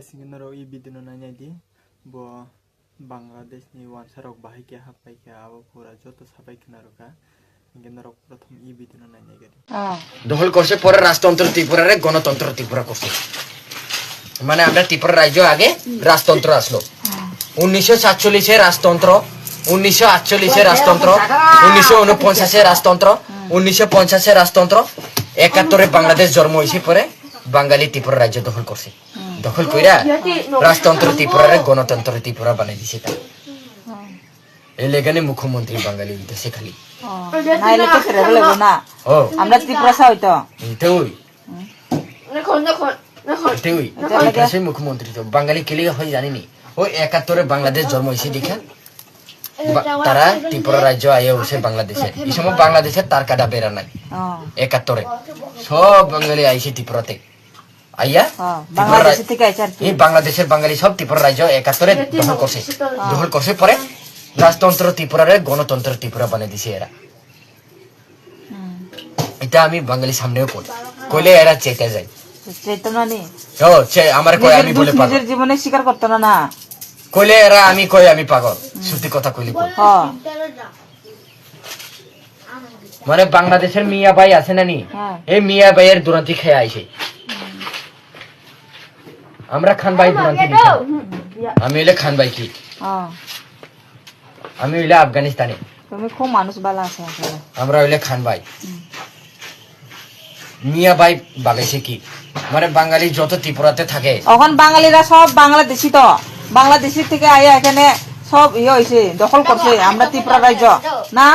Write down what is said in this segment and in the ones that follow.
Singinaro ibidino nanyadi bo Bangladeshni wansarok bahike hapaike abo pura joto sabaikinaroka singinarok prothom ibidino nanyagari দখল করছে পরে রাজতন্ত্র ত্রিপুরারে গণতন্ত্র ত্রিপুরা করছে মানে আমরা ত্রিপুরা রাজ্য আগে রাজতন্ত্র আসলো 1947 রাজতন্ত্র 1948 রাজতন্ত্র 1949 রাজতন্ত্র 1950 রাজতন্ত্র 71 বাংলাদেশ জন্ম হইছে পরে বাঙালি ত্রিপুরা রাজ্য দখল করছে দখল কইরা রাজতন্ত্র ত্রিপুরারে গণতন্ত্র ত্রিপুরা বানাই দিছে তা এই লেগানে মুখ্যমন্ত্রী বাঙালি হইতেছে খালি নাইলে তো ফেরে বলবো না ও আমরা ত্রিপুরা হইতো তেউই তেউই সেই মুখ্যমন্ত্রী তো বাঙালি কেলে হয় জানিনি ওই 71 বাংলাদেশ জন্ম হইছে দেখা তারা ত্রিপুরা রাজ্য আয়ে হচ্ছে বাংলাদেশে এই সময় বাংলাদেশের তার কাটা বেরা নাই 71 সব বাঙালি আইছে ত্রিপুরাতে আইয়া বাংলাদেশ থেকে আইছে আর কি এই বাংলাদেশের বাঙালি সব ত্রিপুরা রাজ্য 71 দখল করছে পরে রাজতন্ত্র ত্রিপুরারে গণতন্ত্র ত্রিপুরা বানিয়ে দিছে এরা এটা আমি বাঙালি সামনেও কইলে এরা চেতে যায় চেতনা নেই ও আমার কই আমি বলে পাগল নিজের জীবনে স্বীকার করতে না কইলে এরা আমি কই আমি পাগল সত্যি কথা কইলে মানে বাংলাদেশের মিয়া ভাই আছে না নি এই মিয়া ভাইয়ের দুর্নীতি খেয়ে আইছে আমরা খান ভাই দুর্নীতি আমি হইলে খান ভাই কি আমি হইলে আফগানিস্তানে তুমি খুব মানুষ ভালো আছে আসলে আমরা হইলে খান ভাই মিয়া ভাই বাগাইছে কি মানে বাঙালি যত ত্রিপুরাতে থাকে এখন বাঙালিরা সব বাংলাদেশি তো বাংলাদেশি থেকে আয়া এখানে সব হইছে দখল করছে আমরা ত্রিপুরা রাজ্য না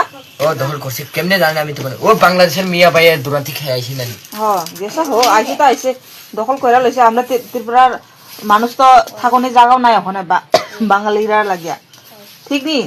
ও দখল করছে কেমনে জানি আমি তো ও বাংলাদেশের মিয়া ভাইয়ের দুর্নীতি খেয়ে আইছি নানি যেসব আইছে তো আইছে দখল করে লইছে আমরা ত্রিপুরার মানুষ তো থাকনে জায়গাও নাই ওখানে বাঙালিরা লাগিয়া ঠিক নি